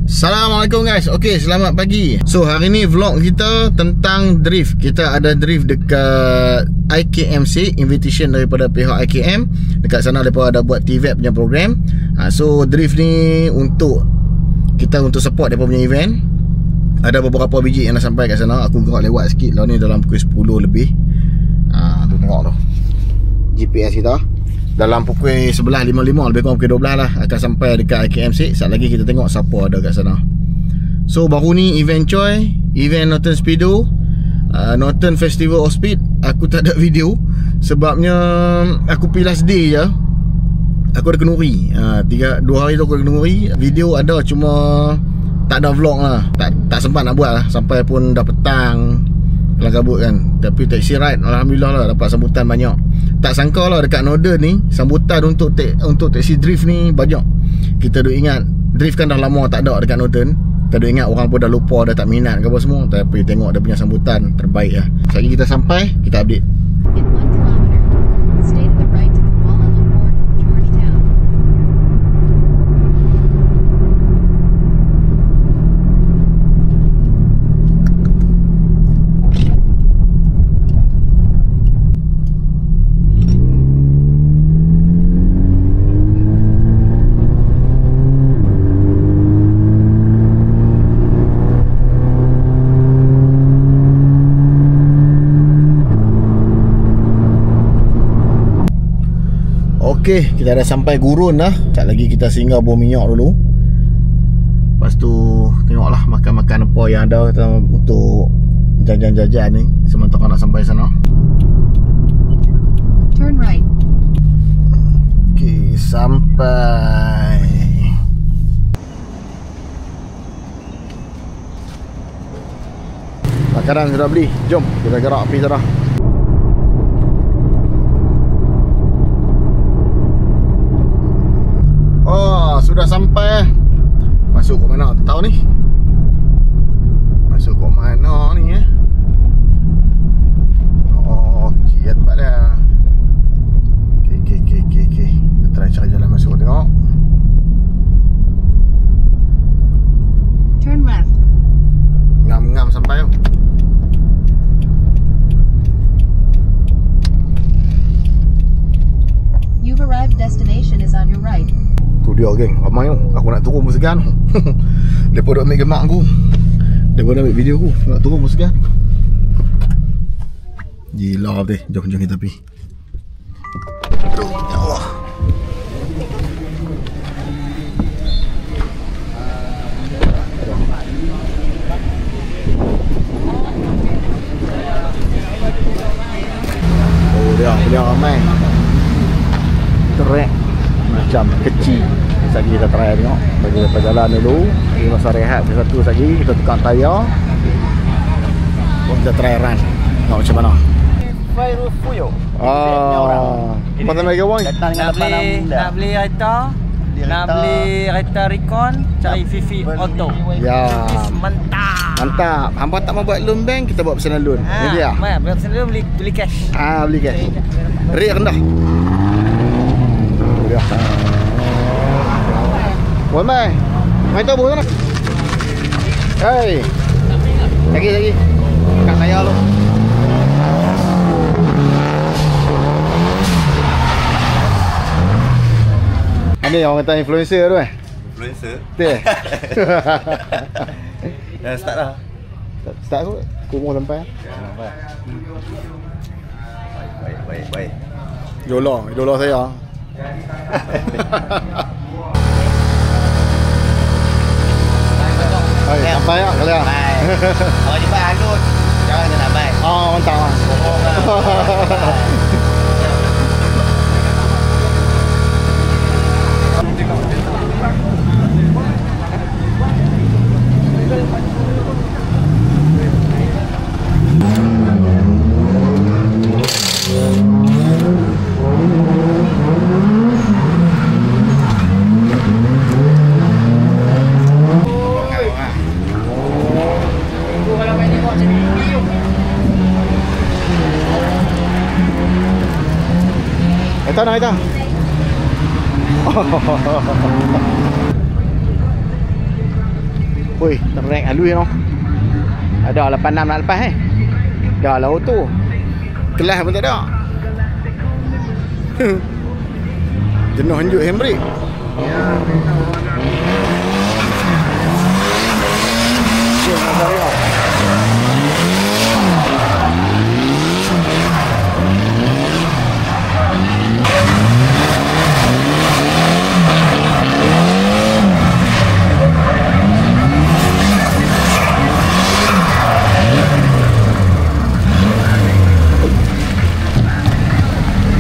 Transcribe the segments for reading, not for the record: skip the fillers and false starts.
Assalamualaikum guys. Okey, selamat pagi. So hari ni vlog kita tentang drift. Kita ada drift dekat IKMC, invitation daripada pihak IKM. Dekat sana mereka ada buat TVEP punya program. So drift ni untuk kita untuk support mereka punya event. Ada beberapa biji yang dah sampai kat sana. Aku gerak lewat sikit lah ni dalam pukul 10 lebih. Tu tengok tu GPS kita. Dalam pukul 11.55 lebih kurang pukul 12 lah akan sampai dekat IKMC. Sekejap lagi kita tengok siapa ada kat sana. So baru ni event Choi, event Northern Speedo, Northern Festival of Speed. Aku tak ada video sebabnya aku pergi last day je. Aku ada kenuri. 2 hari tu aku ada kenuri. Video ada cuma tak ada vlog lah. Tak sempat nak buat lah. Sampai pun dah petang kelam kabut kan. Tapi taxi ride alhamdulillah lah dapat sambutan banyak. Tak sangka lah dekat Northern ni sambutan untuk taxi drift ni banyak. Kita duk ingat drift kan dah lama tak ada dekat Northern. Kita duk ingat orang pun dah lupa, dah tak minat ke apa semua. Tapi tengok dia punya sambutan terbaik lah. Sekali kita sampai, kita update. Okey, kita dah sampai Gurun dah. Sekejap lagi kita singgah bawah minyak dulu. Lepas tu tengoklah makan-makan apa yang ada untuk jajan-jajan ni sementara nak sampai sana. Turn right. Okey, sampai. Makanan sudah beli. Jom kita gerak pergi sana. Sudah sampai. Masuk ke mana tak tahu ni. Masuk ke mana ni Oh, kecil tempat dia. Okey. Kita try cari jalan masuk tengok. Turn left. Ngam sampai tu. You've arrived. Destination is on your right. Tu dia geng, ramai tu. Aku nak turun pun segan. Mereka duk ambil gemak aku. Mereka duk ambil video aku. Nak turun pun segan. Gila betul. Jom kita pergi. Aduh, ya Allah. Oh dia ramai. Trek macam kecil. Sekejap kita try tengok. Bagi lepas jalan dulu. Bagi masa rehat satu lagi. Kita tukar tayar. Kita try run. Tengok macam mana. Fuyo. Apa nama dia boy? Nak beli kereta. Nak beli kereta Recon. Cari Fifi Auto. Ya. Mantap. Hampa tak mau buat loan bank, kita buat pesanan loan. Ini dia. Buat pesanan loan beli cash. Beli cash. Rate rendah. Boleh mai. Mai tu bukan? Hei. Lagi. Kat saya lu. Ini orang kata influencer tu Influencer? Betul. Dah start dah. Start tu. Kumur sampai. Baik. Idola saya. Sampai ya kalian. Kalau jumpa Anut, jangan kena baik. Mantap lah. Ito na, ito. Oi, terrek halus no. Ada 86 nak lepas Dah lah auto. Kelas pun tak ada. Jenuh hanjuk handbrake.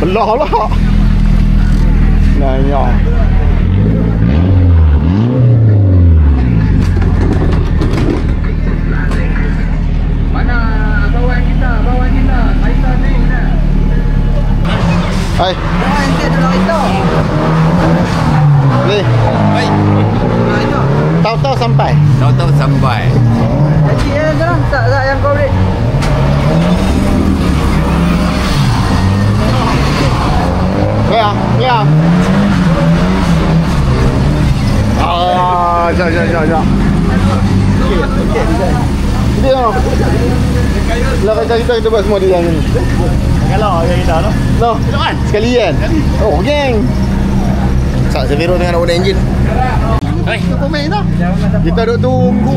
Belah lah. Nanya. Mana kawan kita? Aisyah ni dah. Hai. Ente dulu itu. Boleh. Baik. Tahu-tahu sampai. Tahu-tahu sampai. Jadi sekarang tak yang kau beri. Ya, ya. Jom. Okey. Dia no. Lah kita buat semua dia ni. Kalau yang kita tu. No. Sekalian. Oh, geng. Sak Severo tengah nak order enjin. Hai. Komen dah. Kita duk tunggu.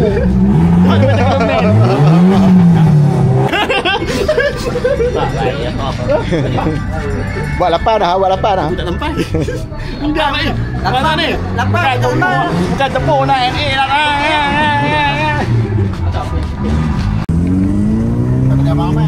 Buat lapar dah. Tak sampai. Enggak ni. Lapar ni. Lapar bukan tepung nak NA lah. Tak ada apa-apa.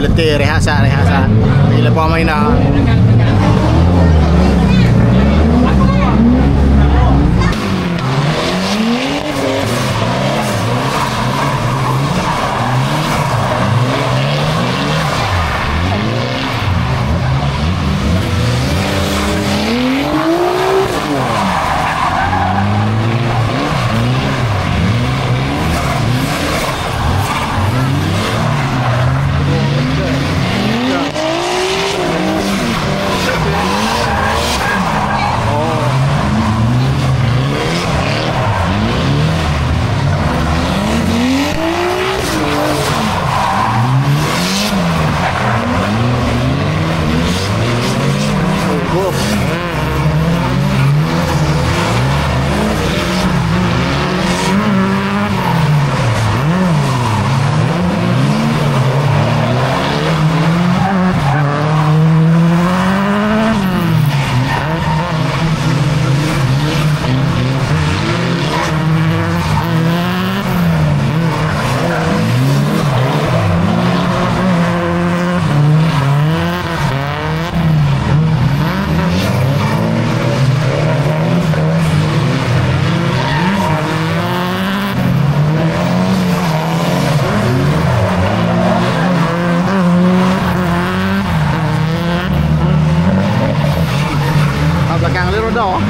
Letih, rehat. Lagi lepas main dah. Belakang dia roda.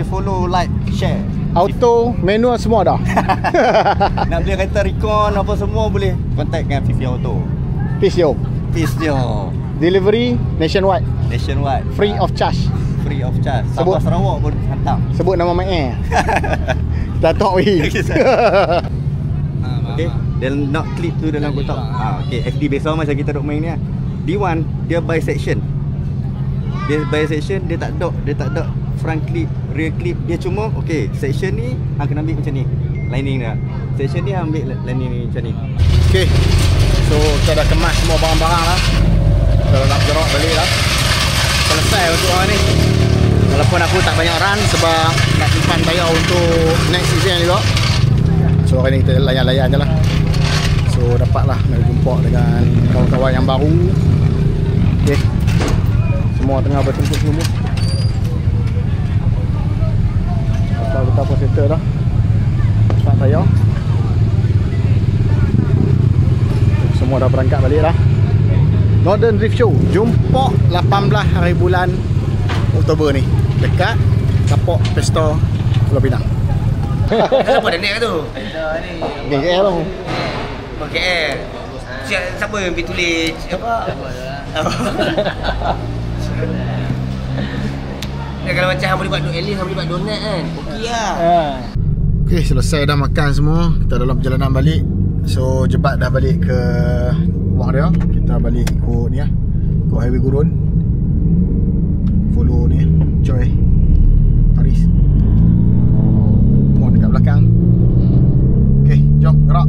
follow, like, share. Auto, manual semua dah. Nak beli kereta Recon apa semua boleh contact dengan Fifi Auto. Peace yo. Peace dia. Delivery nationwide. Nationwide. Free of charge. Free of charge. Sebut- Sabah Sarawak pun hantar. Sebut nama Mak Air. Dah talk we. Okay. Dan nak clip tu dalam kotak. Okay. FD besar macam kita duk main ni lah. D1 dia by section. Dia by section, dia tak ada front clip, rear clip. Dia cuma okay, section ni kena ambil macam ni. Lining dia. Section ni ambil lining macam ni. Okay. So kita dah kemas semua barang-barang lah. Kita dah nak gerak balik lah. Selesai untuk orang ni. Walaupun aku tak banyak run sebab nak simpan tayar untuk next season juga. So hari ni kita layan-layan je lah. So dapatlah nak jumpa dengan kawan-kawan yang baru. Okay. Semua tengah bertempur semua. Kita pun settle dah. Tak tayar. Semua dah berangkat balik dah. Northern Drift Show jumpa 18 hari bulan Oktober ni dekat Kapok Pesta Pulau Pinang. Apa dah naik tu? KL tu. KL. Siapa yang pergi tulis apa? Ya, kalau macam hang boleh buat at least hang boleh buat donat kan. Okey lah. Okay, selesai dah makan semua. Kita dalam perjalanan balik. So Jebat dah balik ke rumah dia. Kita balik ikut ni lah, ikut highway gurun. Follow ni Joy Haris. Semua dekat belakang. Okay, jom gerak.